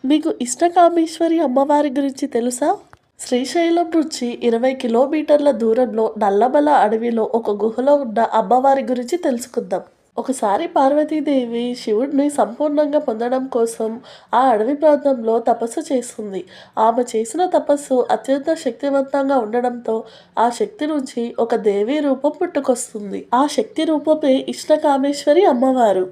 మీకు ఇష్టకామేశ్వరి అమ్మవారి గురించి తెలుసా? శ్రీశైలం నుంచి 20 కిలోమీటర్ల దూరంలో నల్లమల అడవిలో ఒక గుహలో ఉన్న అమ్మవారి గురించి తెలుసుకుందాం. ఒకసారి పార్వతీదేవి శివుడిని సంపూర్ణంగా పొందడం కోసం ఆ అడవి ప్రాంతంలో తపస్సు చేస్తుంది. ఆమె చేసిన తపస్సు అత్యంత శక్తివంతంగా ఉండడంతో ఆ శక్తి నుంచి ఒక దేవీ రూపం పుట్టుకొస్తుంది. ఆ శక్తి రూపమే ఇష్టకామేశ్వరి అమ్మవారు.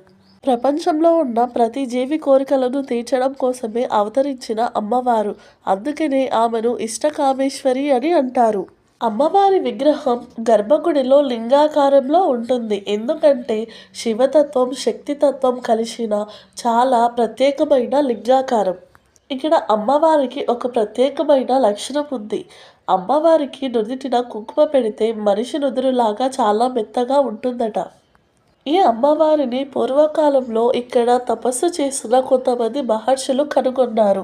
ప్రపంచంలో ఉన్న ప్రతి జీవి కోరికలను తీర్చడం కోసమే అవతరించిన అమ్మవారు. అందుకనే ఆమెను ఇష్టకామేశ్వరి అని అంటారు. అమ్మవారి విగ్రహం గర్భగుడిలో లింగాకారంలో ఉంటుంది. ఎందుకంటే శివతత్వం, శక్తితత్వం కలిసిన చాలా ప్రత్యేకమైన లింగాకారం. ఇక్కడ అమ్మవారికి ఒక ప్రత్యేకమైన లక్షణం ఉంది. అమ్మవారికి నుదిటిన కుంకుమ పెడితే మనిషి నుదురులాగా చాలా మెత్తగా ఉంటుందట. ఈ అమ్మవారిని పూర్వకాలంలో ఇక్కడ తపస్సు చేసిన కొంతమంది మహర్షులు కనుగొన్నారు.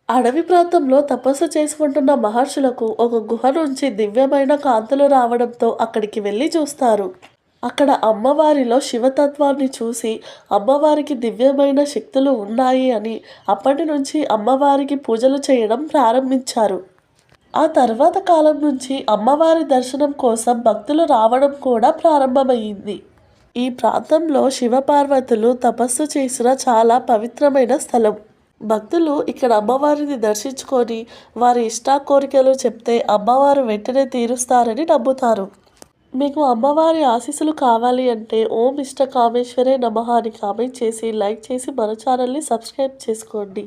అడవి ప్రాంతంలో తపస్సు చేసుకుంటున్న మహర్షులకు ఒక గుహ నుంచి దివ్యమైన కాంతులు రావడంతో అక్కడికి వెళ్ళి చూస్తారు. అక్కడ అమ్మవారిలో శివతత్వాన్ని చూసి అమ్మవారికి దివ్యమైన శక్తులు ఉన్నాయి అని అప్పటి నుంచి అమ్మవారికి పూజలు చేయడం ప్రారంభించారు. ఆ తర్వాత కాలం నుంచి అమ్మవారి దర్శనం కోసం భక్తులు రావడం కూడా ప్రారంభమైంది. ఈ ప్రాంతంలో శివపార్వతులు తపస్సు చేసిన చాలా పవిత్రమైన స్థలం. భక్తులు ఇక్కడ అమ్మవారిని దర్శించుకొని వారి కోరికలు చెప్తే అమ్మవారు వెంటనే తీరుస్తారని నమ్ముతారు. మీకు అమ్మవారి ఆశీస్సులు కావాలి అంటే ఓం ఇష్టకామేశ్వరే నమః అని కామెంట్ చేసి, లైక్ చేసి మన ఛానల్ని సబ్స్క్రైబ్ చేసుకోండి.